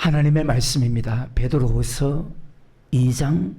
하나님의 말씀입니다. 베드로후서 2장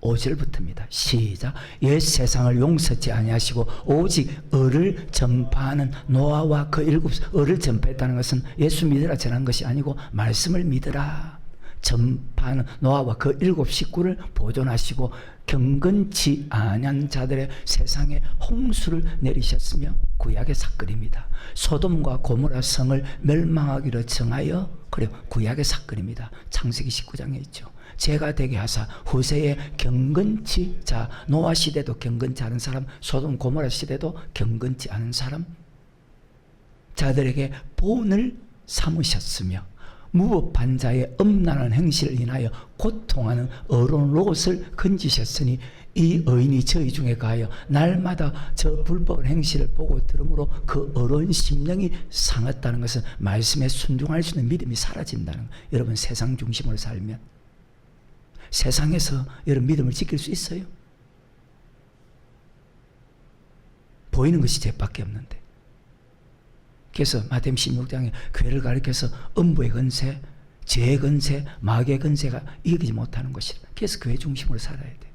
5절부터입니다. 시작. 옛 세상을 용서치 아니하시고 오직 을을 전파하는 노아와 그 일곱, 을을 전파했다는 것은 예수 믿으라 전한 것이 아니고 말씀을 믿으라 전파하는 노아와 그 일곱 식구를 보존하시고 경건치 아니한 자들의 세상에 홍수를 내리셨으며 구약의 사건입니다. 소돔과 고모라 성을 멸망하기로 정하여, 그리고 구약의 사건입니다. 창세기 19장에 있죠. 죄가 되게 하사 후세에 경건치, 자 노아 시대도 경건치 않은 사람, 소돔 고모라 시대도 경건치 않은 사람 자들에게 본을 삼으셨으며 무법한 자의 음란한 행실을 인하여 고통하는 어린 롯을 건지셨으니 이 의인이 저희 중에 가하여 날마다 저 불법한 행실을 보고 들으므로 그 어린 심령이 상했다는 것은 말씀에 순종할 수 있는 믿음이 사라진다는 것. 여러분 세상 중심으로 살면 세상에서 여러분 믿음을 지킬 수 있어요? 보이는 것이 죄밖에 없는데. 그래서 마태복음 16장에 교회를 가리켜서 음부의 권세, 죄의 권세, 마귀의 권세가 이기지 못하는 것이다. 그래서 교회 중심으로 살아야 돼.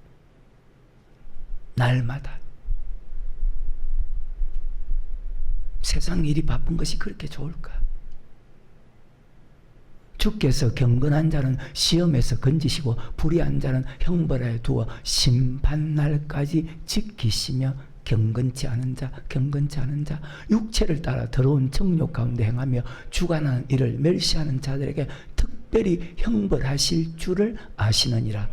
날마다. 세상 일이 바쁜 것이 그렇게 좋을까? 주께서 경건한 자는 시험에서 건지시고 불의한 자는 형벌하에 두어 심판날까지 지키시며 경건치 않은 자, 경건치 않은 자, 육체를 따라 더러운 정욕 가운데 행하며 주관하는 이를 멸시하는 자들에게 특별히 형벌하실 줄을 아시느니라.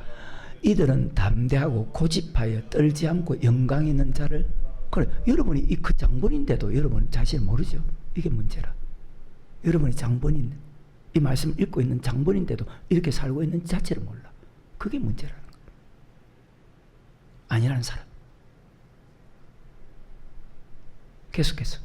이들은 담대하고 고집하여 떨지 않고 영광 있는 자를, 그래 여러분이 그 장본인데도 여러분 자신을 모르죠. 이게 문제라. 여러분이 장본인, 이 말씀을 읽고 있는 장본인데도 이렇게 살고 있는 자체를 몰라. 그게 문제라는 거야. 아니라는 사람. 계속해서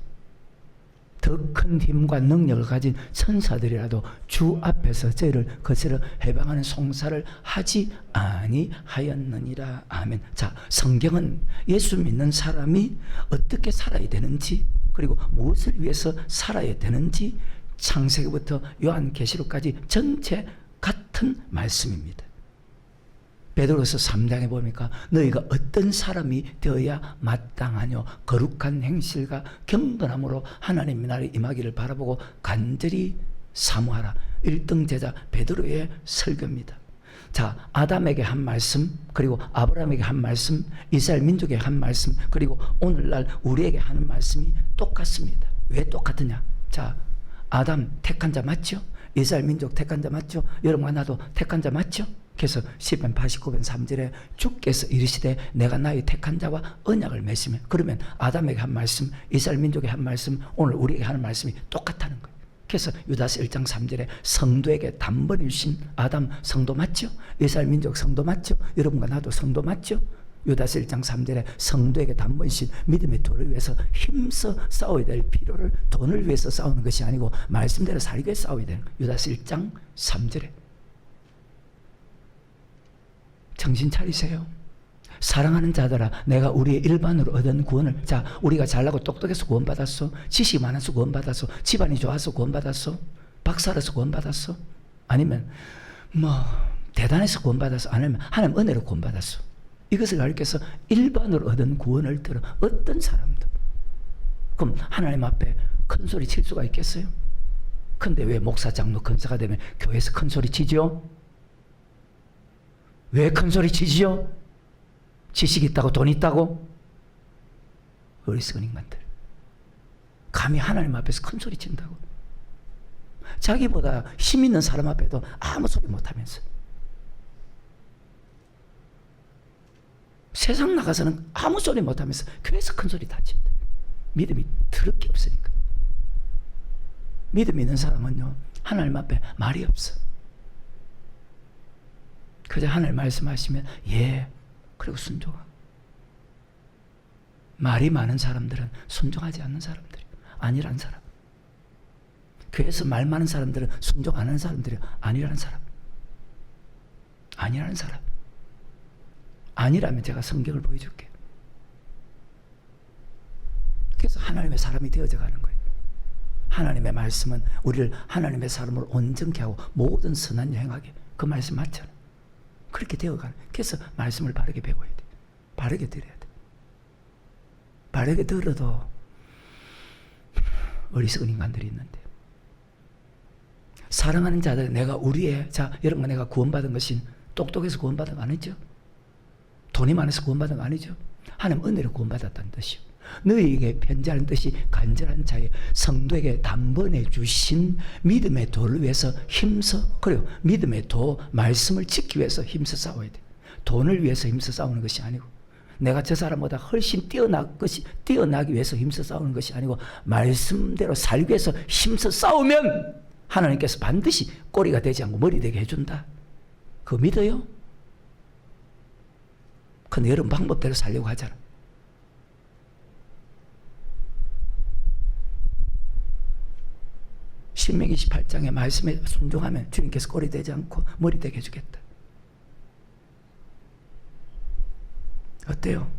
더 큰 힘과 능력을 가진 천사들이라도 주 앞에서 저희를 거스려 해방하는 송사를 하지 아니하였느니라. 아멘. 자, 성경은 예수 믿는 사람이 어떻게 살아야 되는지, 그리고 무엇을 위해서 살아야 되는지 창세기부터 요한계시록까지 전체 같은 말씀입니다. 베드로서 3장에 보니까 너희가 어떤 사람이 되어야 마땅하뇨 거룩한 행실과 경건함으로 하나님의 나라에 임하기를 바라보고 간절히 사모하라. 1등 제자 베드로의 설교입니다. 자, 아담에게 한 말씀, 그리고 아브라함에게 한 말씀, 이스라엘 민족에게 한 말씀, 그리고 오늘날 우리에게 하는 말씀이 똑같습니다. 왜 똑같으냐? 자, 아담 택한 자 맞죠? 이스라엘 민족 택한 자 맞죠? 여러분과 나도 택한 자 맞죠? 그래서 시편 89편 3절에 주께서 이르시되 내가 나의 택한 자와 언약을 맺으면, 그러면 아담에게 한 말씀, 이스라엘 민족에게 한 말씀, 오늘 우리에게 하는 말씀이 똑같다는 거예요. 그래서 유다서 1장 3절에 성도에게 단번에 주신 아담 성도 맞죠? 이스라엘 민족 성도 맞죠? 여러분과 나도 성도 맞죠? 유다서 1장 3절에 성도에게 단번에 주신 믿음의 도를 위해서 힘써 싸워야 될 필요를 돈을 위해서 싸우는 것이 아니고 말씀대로 살기 위해서 싸워야 되는 거예요. 유다서 1장 3절에. 정신 차리세요. 사랑하는 자들아, 내가 우리의 일반으로 얻은 구원을, 자, 우리가 잘나고 똑똑해서 구원받았어? 지식이 많아서 구원받았어? 집안이 좋아서 구원받았어? 박사라서 구원받았어? 아니면 대단해서 구원받았어? 아니면 하나님 은혜로 구원받았어? 이것을 가리켜서 일반으로 얻은 구원을 들어 어떤 사람도, 그럼 하나님 앞에 큰 소리 칠 수가 있겠어요? 근데 왜 목사, 장로, 권사가 되면 교회에서 큰 소리 치죠? 왜 큰 소리 치지요? 지식 있다고, 돈 있다고? 어리석은 인간들. 감히 하나님 앞에서 큰 소리 친다고. 자기보다 힘 있는 사람 앞에도 아무 소리 못하면서. 세상 나가서는 아무 소리 못하면서 교회에서 큰 소리 다 친다. 믿음이 더럽게 없으니까. 믿음 있는 사람은요, 하나님 앞에 말이 없어. 그저 하나님 말씀하시면 예, 그리고 순종하고. 말이 많은 사람들은 순종하지 않는 사람들이에요. 아니라는 사람. 교회에서 말 많은 사람들은 순종 안 하는 사람들이에요. 아니라는 사람. 아니라는 사람. 아니라면 제가 성경을 보여줄게요. 그래서 하나님의 사람이 되어져 가는 거예요. 하나님의 말씀은 우리를 하나님의 사람으로 온전케 하고 모든 선한 여행하게, 그 말씀 맞잖아요. 그렇게 되어가는. 그래서 말씀을 바르게 배워야 돼. 바르게 들어야 돼. 바르게 들어도 어리석은 인간들이 있는데, 사랑하는 자들, 내가 우리의, 자, 여러분, 내가 구원받은 것이 똑똑해서 구원받은 거 아니죠? 돈이 많아서 구원받은 거 아니죠? 하나님 은혜로 구원받았다는 뜻이요. 너희에게 편지하는 뜻이 간절한 자의 성도에게 단번에 주신 믿음의 도를 위해서 힘써, 그래요. 믿음의 도, 말씀을 지키기 위해서 힘써 싸워야 돼. 돈을 위해서 힘써 싸우는 것이 아니고, 내가 저 사람보다 훨씬 뛰어나기 위해서 힘써 싸우는 것이 아니고, 말씀대로 살기 위해서 힘써 싸우면 하나님께서 반드시 꼬리가 되지 않고 머리 되게 해준다. 그거 믿어요? 근데 여러분 방법대로 살려고 하잖아. 신명기 28장의 말씀에 순종하면 주님께서 꼬리 되지 않고 머리 되게 해주겠다. 어때요?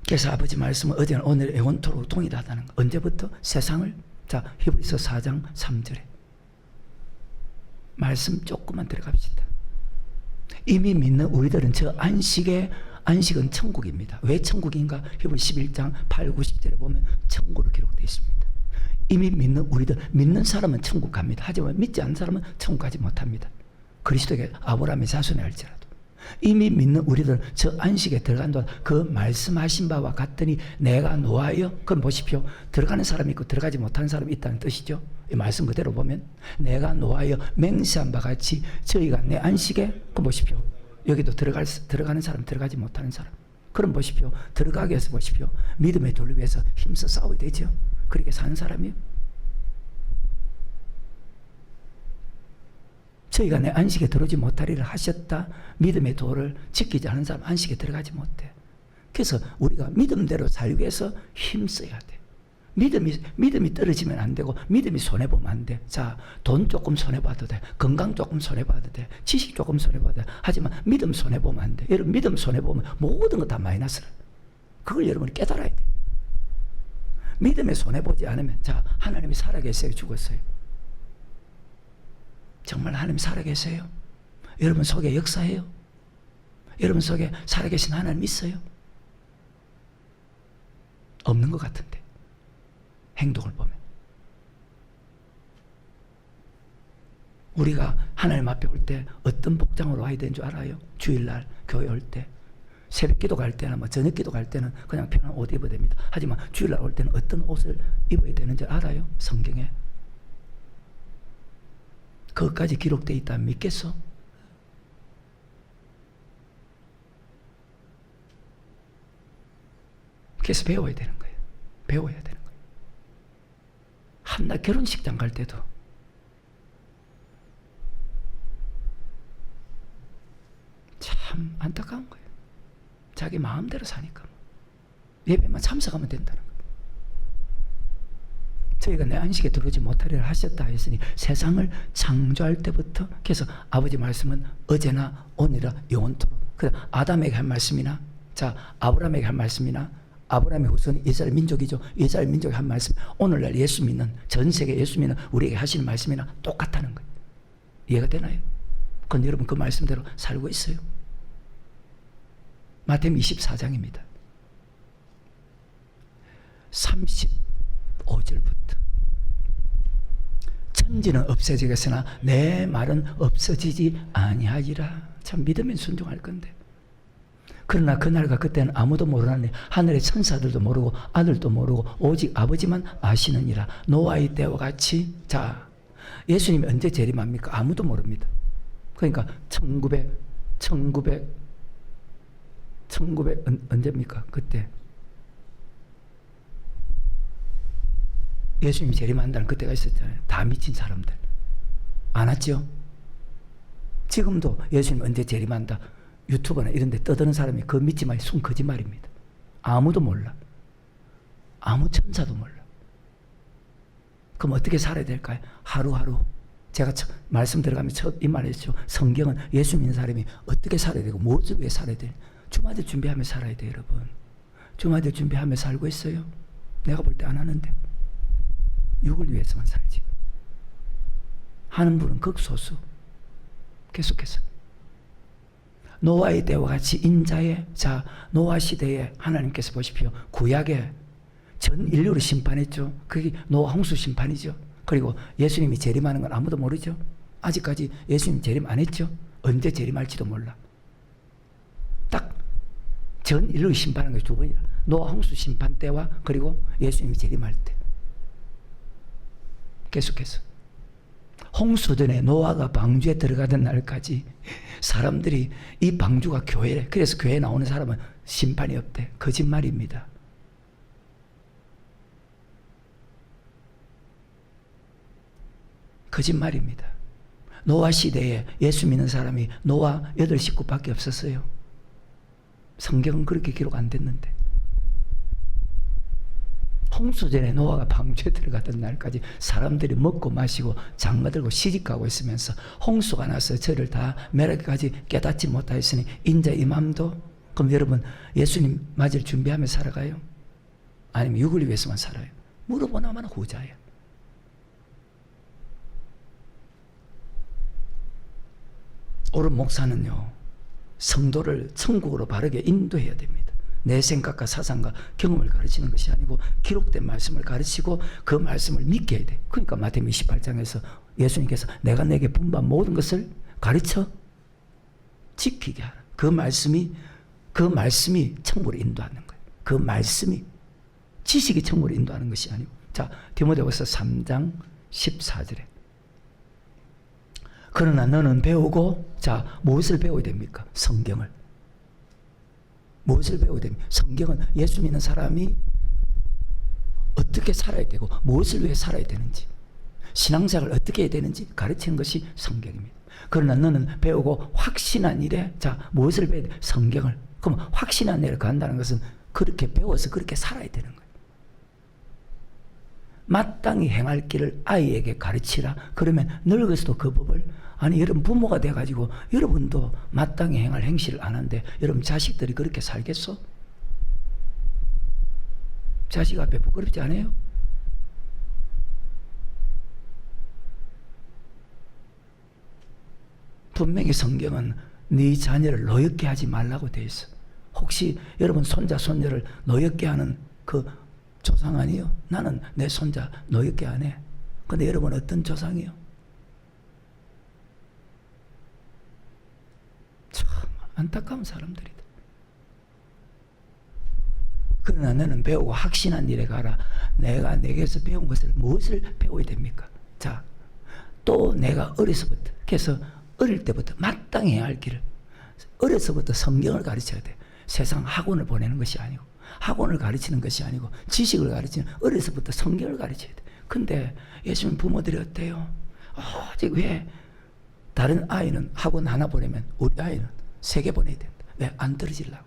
그래서 아버지 말씀은 어제는 오늘 영원토록 동일하다는 거. 언제부터? 세상을, 자, 히브리서 4장 3절에 말씀 조금만 들어갑시다. 이미 믿는 우리들은 저 안식은 천국입니다. 왜 천국인가? 히브리 11장 8, 90절에 보면 천국으로 기록되어 있습니다. 이미 믿는 우리들, 믿는 사람은 천국 갑니다. 하지만 믿지 않는 사람은 천국 가지 못합니다. 그리스도에게 아브라함의 자손이 할지라도. 이미 믿는 우리들은 저 안식에 들어간 동안 그 말씀하신 바와 같더니 내가 노하여, 그럼 보십시오. 들어가는 사람이 있고 들어가지 못하는 사람이 있다는 뜻이죠. 이 말씀 그대로 보면 내가 노하여 맹세한 바 같이 저희가 내 안식에, 그럼 보십시오. 여기도 들어가는 사람, 들어가지 못하는 사람. 그럼 보십시오. 들어가기 위해서 보십시오. 믿음의 도를 위해서 힘써 싸워야 되죠. 그렇게 사는 사람이요. 저희가 내 안식에 들어오지 못하리라 하셨다. 믿음의 도를 지키지 않은 사람 안식에 들어가지 못해. 그래서 우리가 믿음대로 살기 위해서 힘써야 돼. 믿음이 떨어지면 안 되고, 믿음이 손해보면 안 돼. 자, 돈 조금 손해봐도 돼. 건강 조금 손해봐도 돼. 지식 조금 손해봐도 돼. 하지만 믿음 손해보면 안 돼. 여러분, 믿음 손해보면 모든 거 다 마이너스라. 그걸 여러분이 깨달아야 돼. 믿음에 손해보지 않으면, 자, 하나님이 살아계세요, 죽었어요? 정말 하나님 살아계세요? 여러분 속에 역사해요? 여러분 속에 살아계신 하나님 있어요? 없는 것 같은데, 행동을 보면. 우리가 하나님 앞에 올 때 어떤 복장으로 와야 되는 줄 알아요? 주일날 교회 올 때, 새벽 기도 갈 때나 뭐 저녁 기도 갈 때는 그냥 편한 옷 입어야 됩니다. 하지만 주일날 올 때는 어떤 옷을 입어야 되는지 알아요? 성경에. 그것까지 기록되어 있다면 믿겠어? 그래서 배워야 되는 거예요. 배워야 되는 거예요. 한날 결혼식장 갈 때도 참 안타까운 거예요. 자기 마음대로 사니까 예배만 참석하면 된다는 거예요. 저희가 내 안식에 들어오지 못하리라 하셨다 했으니 세상을 창조할 때부터, 그래서 아버지 말씀은 어제나 오늘이라 영원토록. 아담에게 한 말씀이나, 자, 아브라함에게 한 말씀이나, 아브라함의 후손이 이스라엘 민족이죠. 이스라엘 민족이 한 말씀, 오늘날 예수 믿는, 전 세계 예수 믿는 우리에게 하시는 말씀이나 똑같다는 거예요. 이해가 되나요? 그건 여러분 그 말씀대로 살고 있어요. 마태복음 24장입니다. 35절부터 천지는 없어지겠으나 내 말은 없어지지 아니하리라. 참 믿으면 순종할 건데, 그러나 그날과 그때는 아무도 모르나니 하늘의 천사들도 모르고 아들도 모르고 오직 아버지만 아시느니라. 노아의 때와 같이. 자, 예수님이 언제 재림합니까? 아무도 모릅니다. 그러니까 1900 언제입니까? 그때 예수님이 재림한다는 그때가 있었잖아요. 다 미친 사람들 안 왔죠? 지금도 예수님 언제 재림한다 유튜브나 이런 데 떠드는 사람이 그 믿지 말이 순 거짓말입니다. 아무도 몰라. 아무 천사도 몰라. 그럼 어떻게 살아야 될까요? 하루하루. 제가 말씀 들어가면 첫 이 말했죠. 성경은 예수 믿는 사람이 어떻게 살아야 되고 무엇을 위해 살아야 돼. 주마들 준비하며 살아야 돼요, 여러분. 주마들 준비하며 살고 있어요. 내가 볼 때 안 하는데. 육을 위해서만 살지 하는 분은 극소수. 계속해서 노아의 때와 같이 인자의, 자, 노아 시대에 하나님께서 보십시오. 구약에 전 인류를 심판했죠. 그게 노아 홍수 심판이죠. 그리고 예수님이 재림하는 건 아무도 모르죠. 아직까지 예수님 재림 안 했죠. 언제 재림할지도 몰라. 딱 전 인류를 심판한 것이 두 번이라. 노아 홍수 심판 때와 그리고 예수님이 재림할 때. 계속해서 홍수 전에 노아가 방주에 들어가던 날까지 사람들이 이 방주가 교회래. 그래서 교회에 나오는 사람은 심판이 없대. 거짓말입니다. 거짓말입니다. 노아 시대에 예수 믿는 사람이 노아 8식구밖에 없었어요. 성경은 그렇게 기록 안 됐는데. 홍수 전에 노아가 방주에 들어가던 날까지 사람들이 먹고 마시고 장가들고 시집가고 있으면서 홍수가 나서 저를 다 매라기까지 깨닫지 못하였으니 인자 이맘도. 그럼 여러분 예수님 맞을 준비하며 살아가요? 아니면 육을 위해서만 살아요? 물어보나마나 후자예요. 옳은 목사는요, 성도를 천국으로 바르게 인도해야 됩니다. 내 생각과 사상과 경험을 가르치는 것이 아니고 기록된 말씀을 가르치고 그 말씀을 믿게 해야 돼. 그러니까 마태복음 28장에서 예수님께서 내가 내게 분부한 모든 것을 가르쳐 지키게 하라. 그 말씀이 천국으로 인도하는 거예요. 그 말씀이 지식이 천국으로 인도하는 것이 아니고. 자, 디모데후서 3장 14절에 그러나 너는 배우고, 자, 무엇을 배워야 됩니까? 성경을. 무엇을 배워야 됩니까? 성경은 예수 믿는 사람이 어떻게 살아야 되고 무엇을 위해 살아야 되는지, 신앙생활을 어떻게 해야 되는지 가르치는 것이 성경입니다. 그러나 너는 배우고 확신한 일에, 자, 무엇을 배워야 돼? 성경을. 그럼 확신한 일을 간다는 것은 그렇게 배워서 그렇게 살아야 되는 거예요. 마땅히 행할 길을 아이에게 가르치라. 그러면 늙어서도 그 법을, 아니 여러분 부모가 돼가지고 여러분도 마땅히 행할 행실을 안 하는데 여러분 자식들이 그렇게 살겠어? 자식 앞에 부끄럽지 않아요? 분명히 성경은 네 자녀를 노엽게 하지 말라고 되어 있어. 혹시 여러분 손자 손녀를 노엽게 하는 그 조상 아니에요? 나는 내 손자 노엽게 안 해. 근데 여러분 어떤 조상이요? 참 안타까운 사람들이다. 그러나 너는 배우고 확신한 일에 가라. 내가 내게서 배운 것을 무엇을 배워야 됩니까? 자, 또 내가 어려서부터, 그래서 어릴 때부터 마땅히 해야 할 길을, 어려서부터 성경을 가르쳐야 돼. 세상 학원을 보내는 것이 아니고, 학원을 가르치는 것이 아니고, 지식을 가르치는, 어려서부터 성경을 가르쳐야 돼. 근데 예수님 부모들이 어때요? 아직 왜 다른 아이는 학원 하나 보내면 우리 아이는 3개 보내야 된다. 왜? 안 떨어지려고.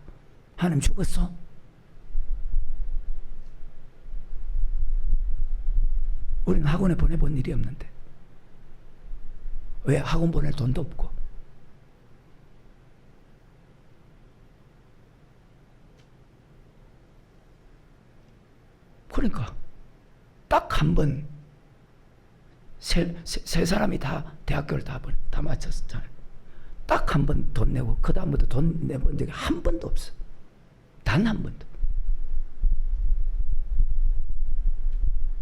하나님 죽었어? 우리는 학원에 보내본 일이 없는데. 왜? 학원 보낼 돈도 없고. 그러니까 딱 한 번 세 사람이 다 대학교를 다 마쳤잖아요. 딱 한 번 돈 내고 그 다음부터 돈 내본 적이 한 번도 없어. 단 한 번도.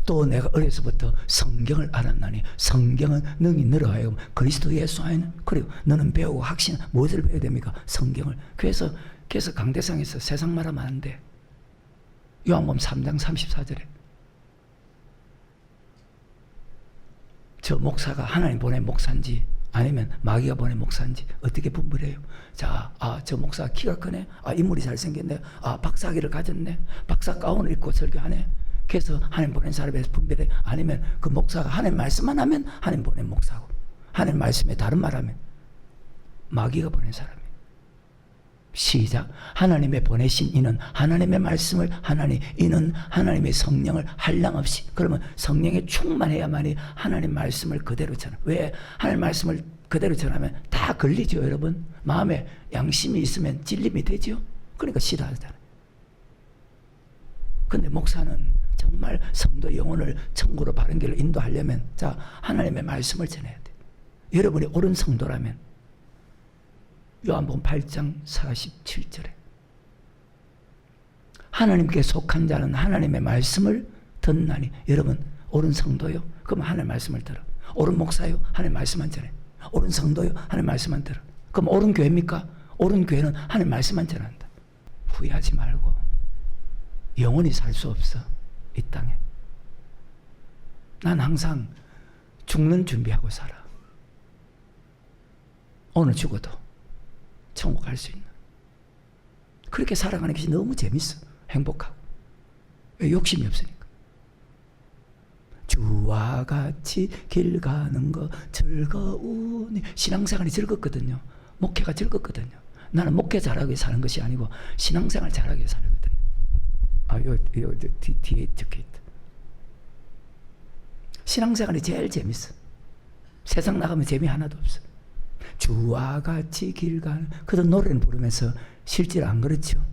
또 내가 어려서부터 성경을 알았나니 성경은 능히 너로 하여금 그리스도 예수 안에는, 그리고 너는 배우고 확신, 무엇을 배워야 됩니까? 성경을. 그래서 강대상에서 세상 말하면 안 돼. 요한복음 3장 34절에 저 목사가 하나님 보낸 목사인지 아니면 마귀가 보낸 목사인지 어떻게 분별해요? 자, 저 목사가 키가 크네. 인물이 잘생겼네. 박사학위를 가졌네. 박사 가운을 입고 설교하네. 그래서 하나님 보낸 사람에서 분별해. 아니면 그 목사가 하나님 말씀만 하면 하나님 보낸 목사고, 하나님 말씀에 다른 말하면 마귀가 보낸 사람이에요. 시작. 하나님의 보내신 이는 하나님의 말씀을 이는 하나님의 성령을 한량없이, 그러면 성령에 충만해야만이 하나님 말씀을 그대로 전하. 왜? 하나님 말씀을 그대로 전하면 다 걸리죠, 여러분. 마음에 양심이 있으면 찔림이 되죠. 그러니까 싫어하잖아요. 근데 목사는 정말 성도 영혼을 천국으로 바른 길로 인도하려면 자, 하나님의 말씀을 전해야 돼. 여러분이 옳은 성도라면 요한복음 8장 47절에 하나님께 속한 자는 하나님의 말씀을 듣나니. 여러분 옳은 성도요? 그럼 하나님의 말씀을 들어. 옳은 목사요? 하나님의 말씀만 전해. 옳은 성도요? 하나님의 말씀만 들어. 그럼 옳은 교회입니까? 옳은 교회는 하나님의 말씀만 전한다. 후회하지 말고 영원히 살 수 없어. 이 땅에. 난 항상 죽는 준비하고 살아. 오늘 죽어도 천국 갈 수 있는. 그렇게 살아가는 것이 너무 재밌어. 행복하고. 왜? 욕심이 없으니까. 주와 같이 길 가는 거 즐거우니. 신앙생활이 즐겁거든요. 목회가 즐겁거든요. 나는 목회 잘하기 위해 사는 것이 아니고 신앙생활 잘하기 위해 살거든요. 뒤에 적혀있다. 신앙생활이 제일 재밌어. 세상 나가면 재미 하나도 없어. 주와 같이 길 가는. 그래도 노래는 부르면서 실제로 안 그렇죠.